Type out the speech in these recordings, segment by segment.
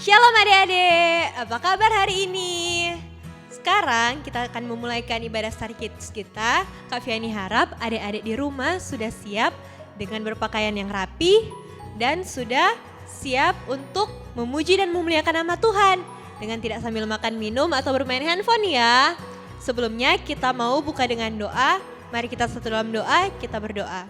Shalom adik-adik, apa kabar hari ini? Sekarang kita akan memulaikan ibadah Star Kids kita. Kak Fiani harap adik-adik di rumah sudah siap dengan berpakaian yang rapi dan sudah siap untuk memuji dan memuliakan nama Tuhan dengan tidak sambil makan minum atau bermain handphone ya. Sebelumnya kita mau buka dengan doa. Mari kita satu dalam doa, kita berdoa.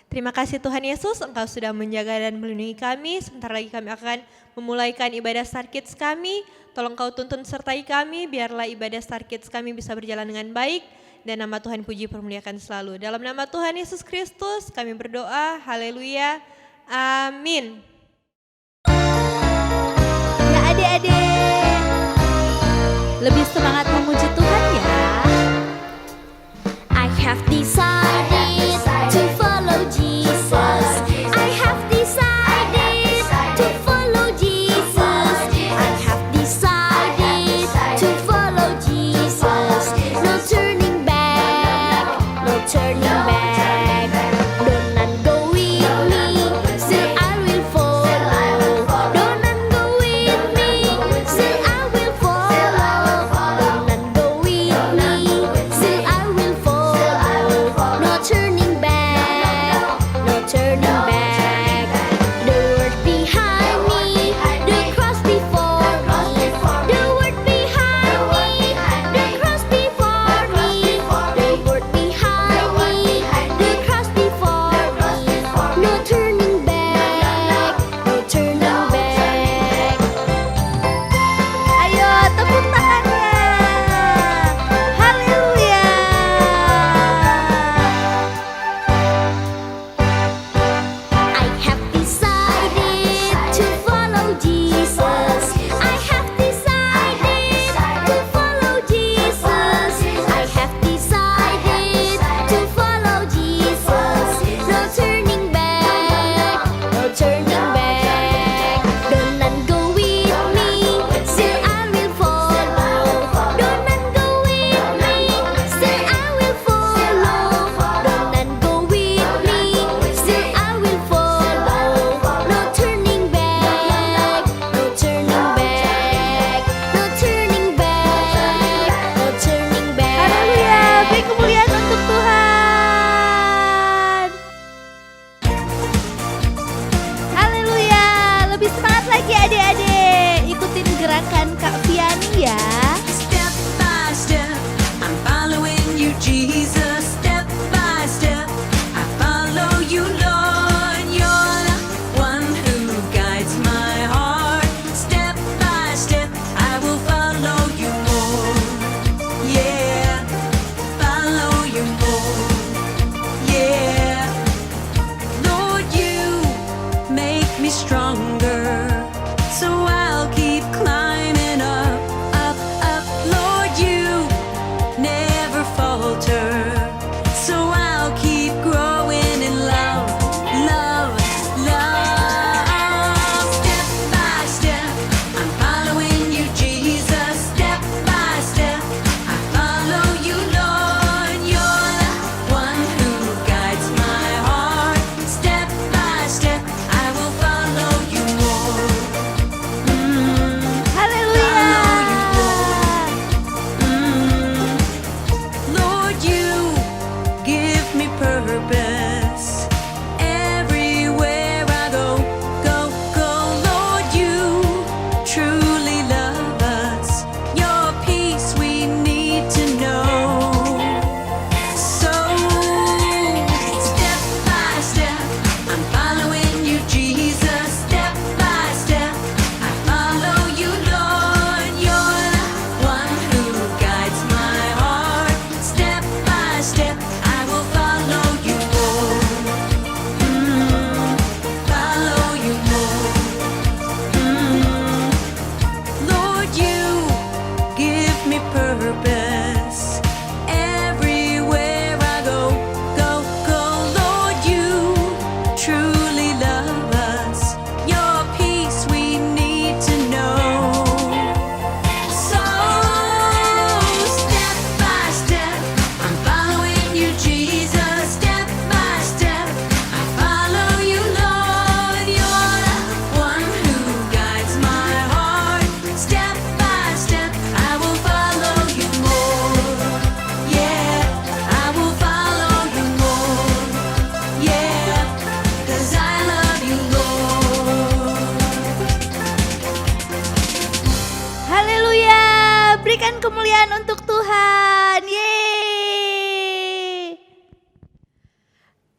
Terima kasih Tuhan Yesus, Engkau sudah menjaga dan melindungi kami. Sebentar lagi kami akan memulaikan ibadah Star Kids kami. Tolong Kau tuntun sertai kami, biarlah ibadah Star Kids kami bisa berjalan dengan baik. Dan nama Tuhan puji permuliakan selalu. Dalam nama Tuhan Yesus Kristus kami berdoa, haleluya, amin. Ya adik-adik, lebih semangat memuji Tuhan ya. I have decided to follow Jesus. I have decided to follow Jesus. I have decided to follow Jesus. No turning back, no turning back. Don't not go with me, still I will follow. Don't not go with me, still I will follow. Don't not go with me, still I will follow. No turning back, no turning back. The word behind me, the cross before me. The word behind me, the cross before me. The word behind me, the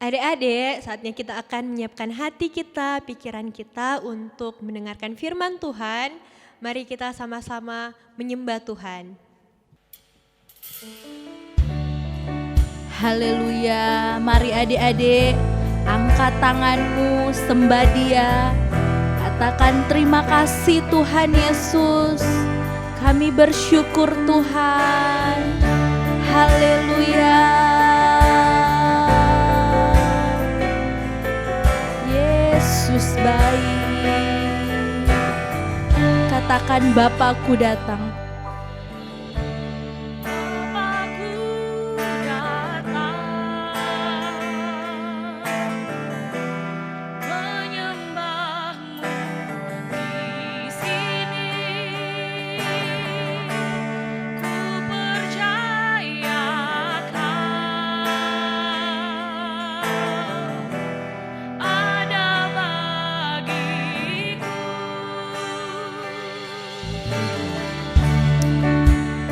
Adik-adik, saatnya kita akan menyiapkan hati kita, pikiran kita untuk mendengarkan firman Tuhan. Mari kita sama-sama menyembah Tuhan. Haleluya, mari adik-adik angkat tanganmu, sembah Dia. Katakan terima kasih Tuhan Yesus, kami bersyukur Tuhan. Haleluya. Yesus baik. Katakan Bapakku datang.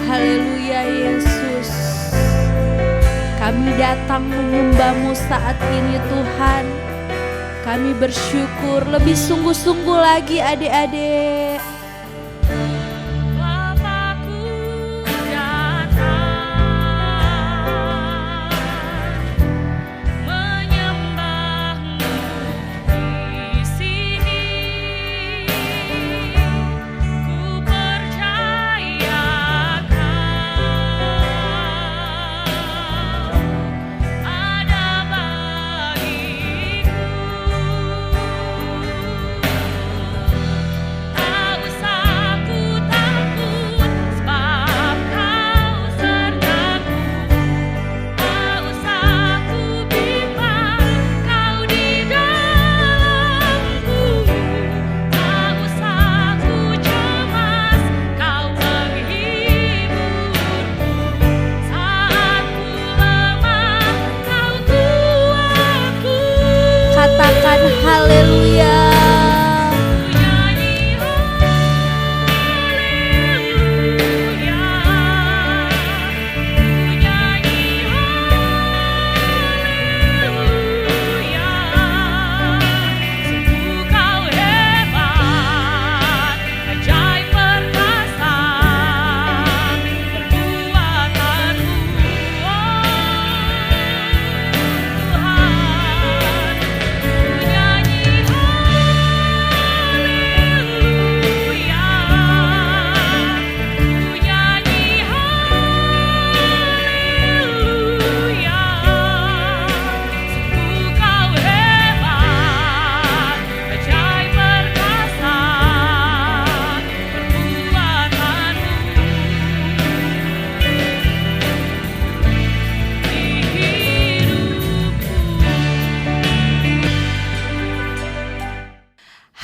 Haleluya Yesus, kami datang menyembah-Mu saat ini Tuhan. Kami bersyukur lebih sungguh-sungguh lagi adik-adik. Katakan haleluya.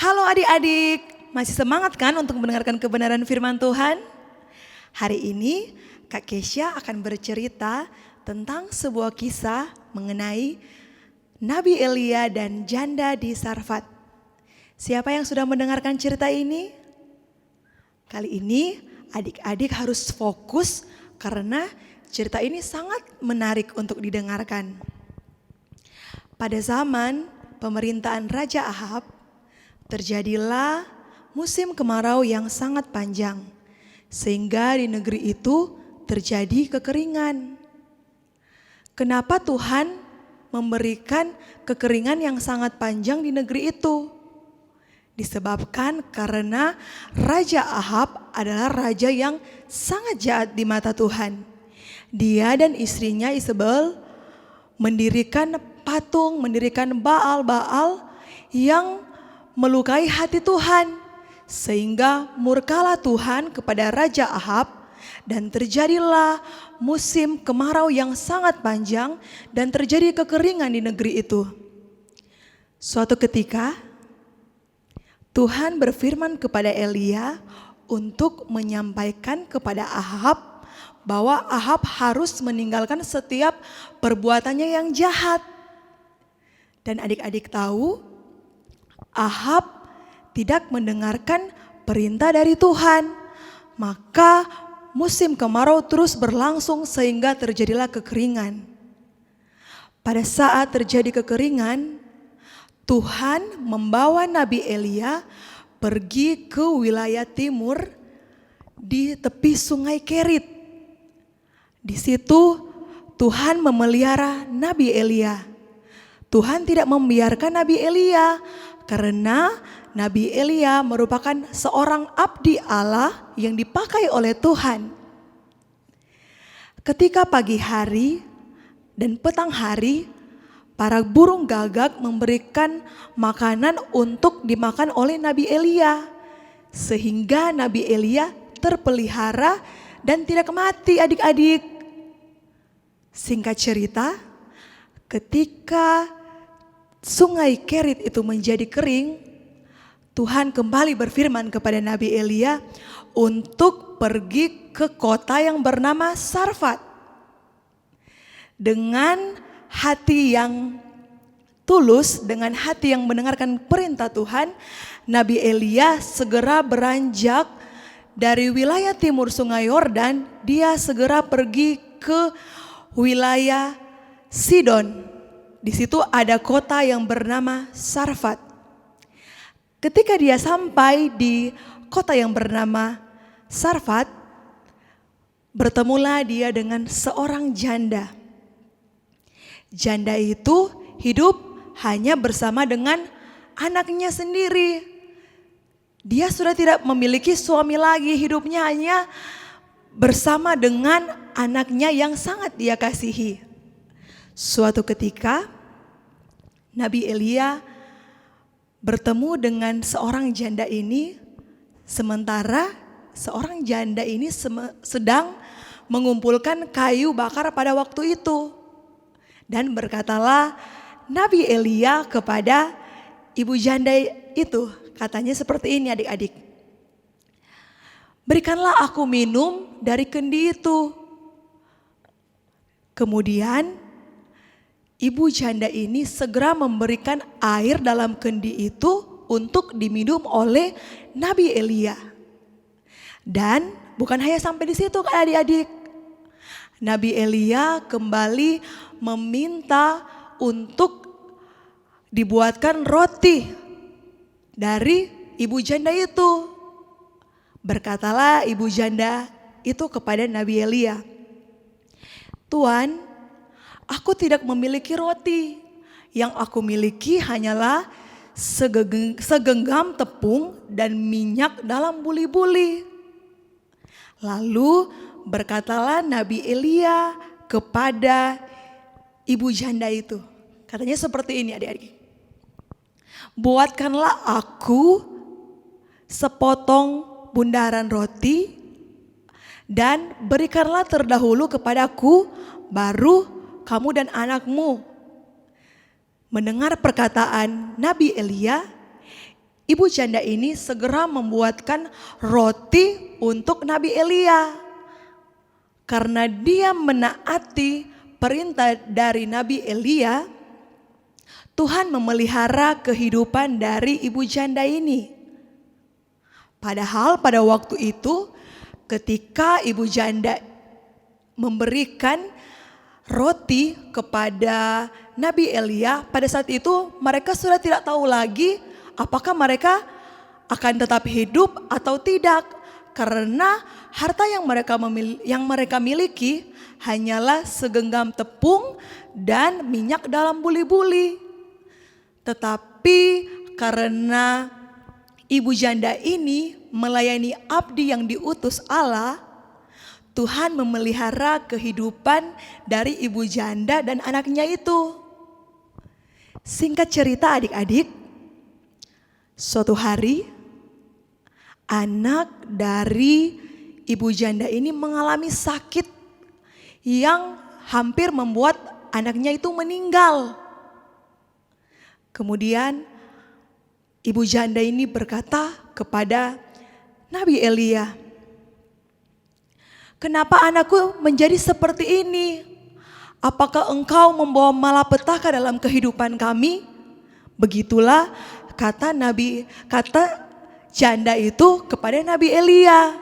Halo adik-adik, masih semangat kan untuk mendengarkan kebenaran firman Tuhan? Hari ini Kak Kesha akan bercerita tentang sebuah kisah mengenai Nabi Elia dan janda di Sarfat. Siapa yang sudah mendengarkan cerita ini? Kali ini adik-adik harus fokus karena cerita ini sangat menarik untuk didengarkan. Pada zaman pemerintahan Raja Ahab, terjadilah musim kemarau yang sangat panjang, sehingga di negeri itu terjadi kekeringan. Kenapa Tuhan memberikan kekeringan yang sangat panjang di negeri itu? Disebabkan karena Raja Ahab adalah raja yang sangat jahat di mata Tuhan. Dia dan istrinya Isabel mendirikan patung, mendirikan Baal-Baal yang melukai hati Tuhan, sehingga murkalah Tuhan kepada Raja Ahab dan terjadilah musim kemarau yang sangat panjang dan terjadi kekeringan di negeri itu. Suatu ketika Tuhan berfirman kepada Elia untuk menyampaikan kepada Ahab bahwa Ahab harus meninggalkan setiap perbuatannya yang jahat. Dan adik-adik tahu, Ahab tidak mendengarkan perintah dari Tuhan, maka musim kemarau terus berlangsung sehingga terjadilah kekeringan. pada saat terjadi kekeringan, Tuhan membawa Nabi Elia pergi ke wilayah timur di tepi sungai Kerit. Di situ Tuhan memelihara Nabi Elia. Tuhan tidak membiarkan Nabi Elia karena Nabi Elia merupakan seorang abdi Allah yang dipakai oleh Tuhan. Ketika pagi hari dan petang hari, para burung gagak memberikan makanan untuk dimakan oleh Nabi Elia, sehingga Nabi Elia terpelihara dan tidak mati, adik-adik. Singkat cerita, ketika sungai Kerit itu menjadi kering, Tuhan kembali berfirman kepada Nabi Elia untuk pergi ke kota yang bernama Sarfat. Dengan hati yang tulus, dengan hati yang mendengarkan perintah Tuhan, Nabi Elia segera beranjak dari wilayah timur sungai Yordan. Dia segera pergi ke wilayah Sidon. Di situ ada kota yang bernama Sarfat. Ketika dia sampai di kota yang bernama Sarfat, bertemulah dia dengan seorang janda. Janda itu hidup hanya bersama dengan anaknya sendiri. Dia sudah tidak memiliki suami lagi, hidupnya hanya bersama dengan anaknya yang sangat dia kasihi. Suatu ketika Nabi Elia bertemu dengan seorang janda ini, sementara seorang janda ini sedang mengumpulkan kayu bakar pada waktu itu. Dan berkatalah Nabi Elia kepada ibu janda itu, katanya seperti ini, adik-adik. Berikanlah aku minum dari kendi itu. Kemudian ibu janda ini segera memberikan air dalam kendi itu untuk diminum oleh Nabi Elia. Dan bukan hanya sampai di situ, adik-adik. Nabi Elia kembali meminta untuk dibuatkan roti dari ibu janda itu. Berkatalah ibu janda itu kepada Nabi Elia, "Tuan, aku tidak memiliki roti. Yang aku miliki hanyalah segenggam tepung dan minyak dalam buli-buli." Lalu berkatalah Nabi Elia kepada ibu janda itu, katanya seperti ini, adik-adik. "Buatkanlah aku sepotong bundaran roti dan berikanlah terdahulu kepadaku, baru kamu dan anakmu." Mendengar perkataan Nabi Elia, ibu janda ini segera membuatkan roti untuk Nabi Elia. Karena dia menaati perintah dari Nabi Elia, Tuhan memelihara kehidupan dari ibu janda ini. Padahal pada waktu itu ketika ibu janda memberikan roti kepada Nabi Elia, pada saat itu mereka sudah tidak tahu lagi apakah mereka akan tetap hidup atau tidak. Karena harta yang mereka miliki hanyalah segenggam tepung dan minyak dalam buli-buli. Tetapi karena ibu janda ini melayani abdi yang diutus Allah, Tuhan memelihara kehidupan dari ibu janda dan anaknya itu. Singkat cerita, adik-adik, suatu hari anak dari ibu janda ini mengalami sakit yang hampir membuat anaknya itu meninggal. Kemudian ibu janda ini berkata kepada Nabi Elia, "Kenapa anakku menjadi seperti ini? Apakah engkau membawa malapetaka dalam kehidupan kami?" Begitulah kata janda itu kepada Nabi Elia.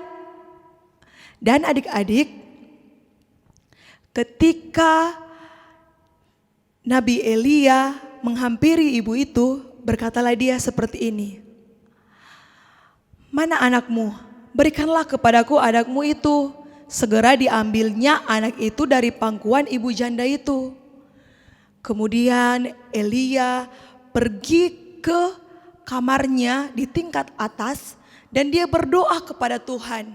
Dan adik-adik, ketika Nabi Elia menghampiri ibu itu, berkatalah dia seperti ini. Mana anakmu? Berikanlah kepadaku anakmu itu. Segera diambilnya anak itu dari pangkuan ibu janda itu. Kemudian Elia pergi ke kamarnya di tingkat atas dan dia berdoa kepada Tuhan.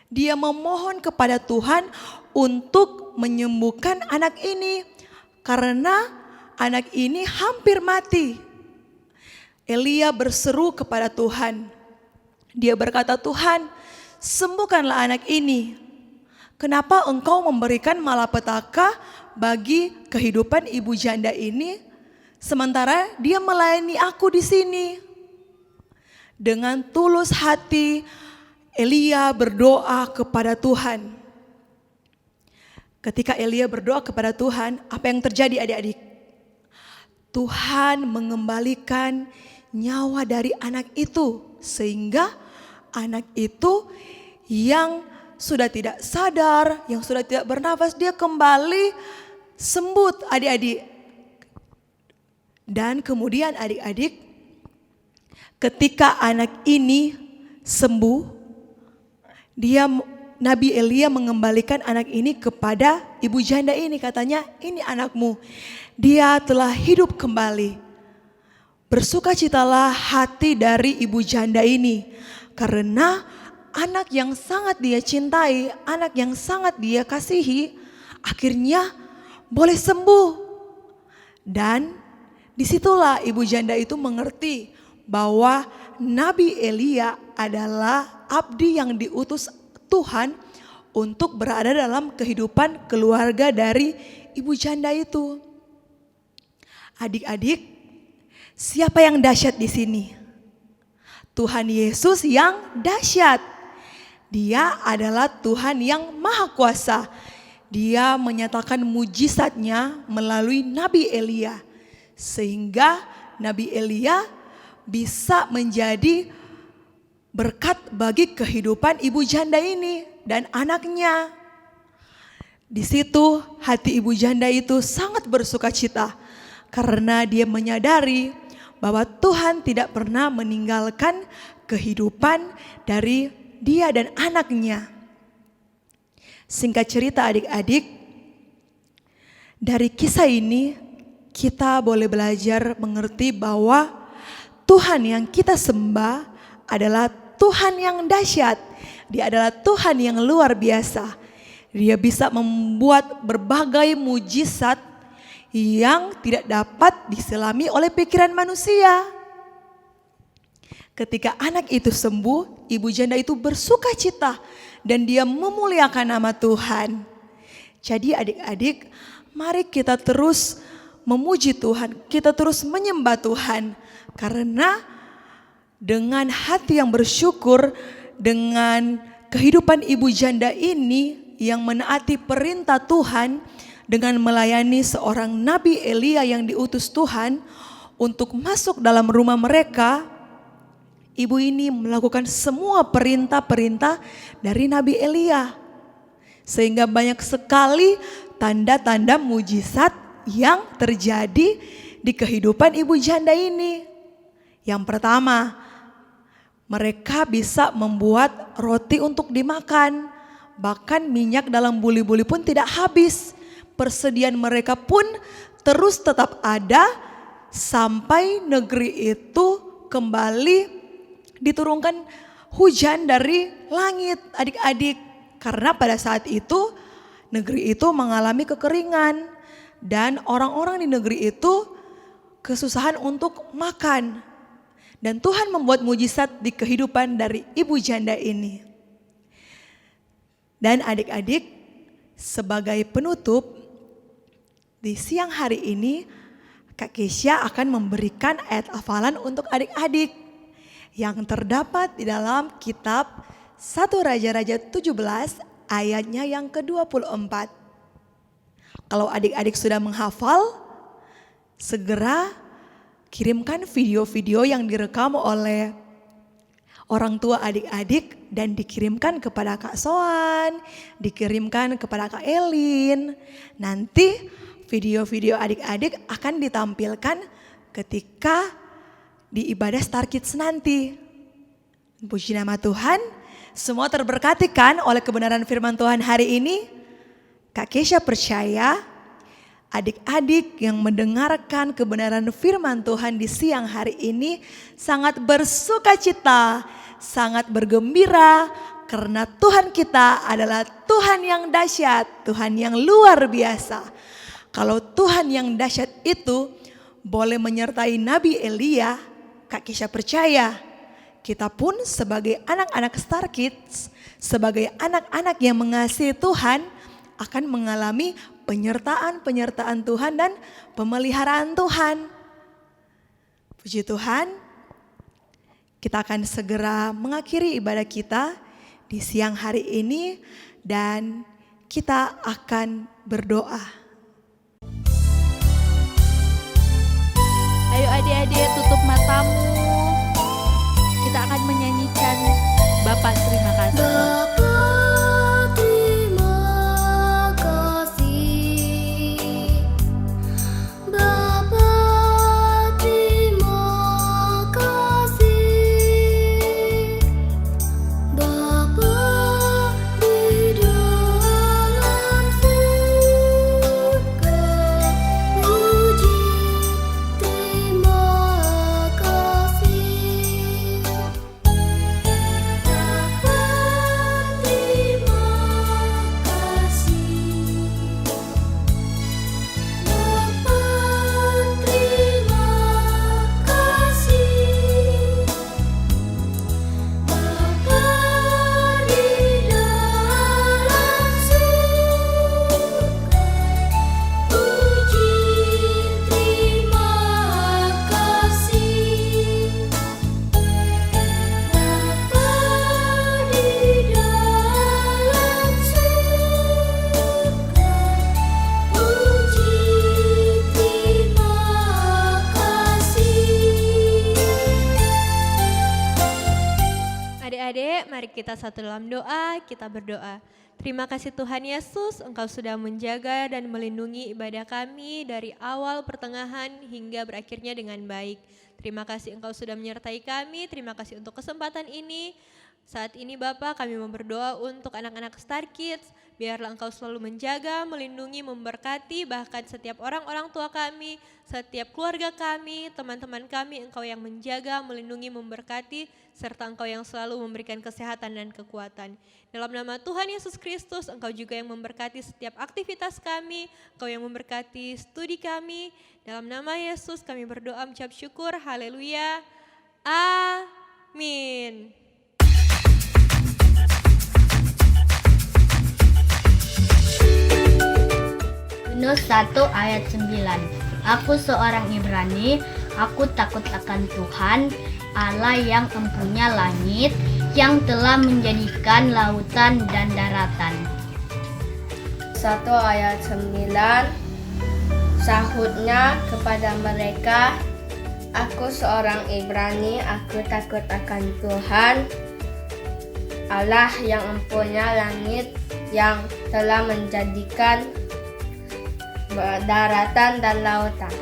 Dia memohon kepada Tuhan untuk menyembuhkan anak ini karena anak ini hampir mati. Elia berseru kepada Tuhan. Dia berkata, Tuhan, sembuhkanlah anak ini. Kenapa engkau memberikan malapetaka bagi kehidupan ibu janda ini, sementara dia melayani aku di sini? Dengan tulus hati, Elia berdoa kepada Tuhan. Ketika Elia berdoa kepada Tuhan, apa yang terjadi adik-adik? Tuhan mengembalikan nyawa dari anak itu, sehingga anak itu yang sudah tidak sadar, yang sudah tidak bernafas, dia kembali sembuh adik-adik. Dan kemudian adik-adik, ketika anak ini sembuh, Nabi Elia mengembalikan anak ini kepada ibu janda ini, katanya, ini anakmu, dia telah hidup kembali. Bersukacitalah hati dari ibu janda ini, karena anak yang sangat dia cintai, anak yang sangat dia kasihi, akhirnya boleh sembuh. Dan disitulah ibu janda itu mengerti bahwa Nabi Elia adalah abdi yang diutus Tuhan untuk berada dalam kehidupan keluarga dari ibu janda itu. Adik-adik, siapa yang dahsyat di sini? Tuhan Yesus yang dahsyat. Dia adalah Tuhan yang maha kuasa. Dia menyatakan mujizatnya melalui Nabi Elia. Sehingga Nabi Elia bisa menjadi berkat bagi kehidupan ibu janda ini dan anaknya. Di situ hati ibu janda itu sangat bersukacita karena dia menyadari bahwa Tuhan tidak pernah meninggalkan kehidupan dari dia dan anaknya. Singkat cerita adik-adik, dari kisah ini kita boleh belajar mengerti bahwa Tuhan yang kita sembah adalah Tuhan yang dahsyat. Dia adalah Tuhan yang luar biasa. Dia bisa membuat berbagai mujizat yang tidak dapat diselami oleh pikiran manusia. Ketika anak itu sembuh, ibu janda itu bersukacita dan dia memuliakan nama Tuhan. Jadi adik-adik, mari kita terus memuji Tuhan, kita terus menyembah Tuhan. Karena dengan hati yang bersyukur, dengan kehidupan ibu janda ini yang menaati perintah Tuhan, dengan melayani seorang Nabi Elia yang diutus Tuhan untuk masuk dalam rumah mereka, ibu ini melakukan semua perintah-perintah dari Nabi Elia. Sehingga banyak sekali tanda-tanda mujizat yang terjadi di kehidupan ibu janda ini. Yang pertama, mereka bisa membuat roti untuk dimakan. Bahkan minyak dalam buli-buli pun tidak habis. Persediaan mereka pun terus tetap ada sampai negeri itu kembali diturunkan hujan dari langit adik-adik. Karena pada saat itu negeri itu mengalami kekeringan dan orang-orang di negeri itu kesusahan untuk makan. Dan Tuhan membuat mujizat di kehidupan dari ibu janda ini. Dan adik-adik, sebagai penutup, di siang hari ini Kak Kesha akan memberikan ayat hafalan untuk adik-adik yang terdapat di dalam kitab 1 Raja-Raja 17 ayatnya yang ke-24. Kalau adik-adik sudah menghafal, segera kirimkan video-video yang direkam oleh orang tua adik-adik dan dikirimkan kepada Kak Soan, dikirimkan kepada Kak Elin. Nanti video-video adik-adik akan ditampilkan ketika di ibadah Star Kids nanti. Puji nama Tuhan, semua terberkati kan oleh kebenaran firman Tuhan hari ini? Kak Kesha percaya adik-adik yang mendengarkan kebenaran firman Tuhan di siang hari ini sangat bersukacita, sangat bergembira karena Tuhan kita adalah Tuhan yang dahsyat, Tuhan yang luar biasa. Kalau Tuhan yang dahsyat itu boleh menyertai Nabi Elia, Kak Kesha percaya kita pun sebagai anak-anak Star Kids, sebagai anak-anak yang mengasihi Tuhan akan mengalami penyertaan Tuhan dan pemeliharaan Tuhan. Puji Tuhan, kita akan segera mengakhiri ibadah kita di siang hari ini dan kita akan berdoa. Ayo adik-adik tutup matamu. Kita akan menyanyikan Bapak terima kasih. Bapa terima kasih, Bapa terima kasih, Bapa di dalam surga, puji terima kasih. Bapa terima kasih, Bapa terima kasih, Bapa di dalam surga, puji terima kasih. Bapa di dalam surga, puji terima kasih. Adik-adik, mari kita satu dalam doa, kita berdoa. Terima kasih Tuhan Yesus, Engkau sudah menjaga dan melindungi ibadah kami dari awal, pertengahan, hingga berakhirnya dengan baik. Terima kasih Engkau sudah menyertai kami, terima kasih untuk kesempatan ini. Saat ini Bapak, kami mau berdoa untuk anak-anak Star Kids. Biarlah Engkau selalu menjaga, melindungi, memberkati, bahkan setiap orang-orang tua kami, setiap keluarga kami, teman-teman kami, Engkau yang menjaga, melindungi, memberkati, serta Engkau yang selalu memberikan kesehatan dan kekuatan. Dalam nama Tuhan Yesus Kristus, Engkau juga yang memberkati setiap aktivitas kami, Engkau yang memberkati studi kami. Dalam nama Yesus kami berdoa mengucap syukur, haleluya, amin. Yunus 1 ayat 9. Aku seorang Ibrani, aku takut akan Tuhan, Allah yang empunya langit, yang telah menjadikan lautan dan daratan. 1 ayat 9. Sahutnya kepada mereka, aku seorang Ibrani, aku takut akan Tuhan, Allah yang empunya langit, yang telah menjadikan daratan dan lautan.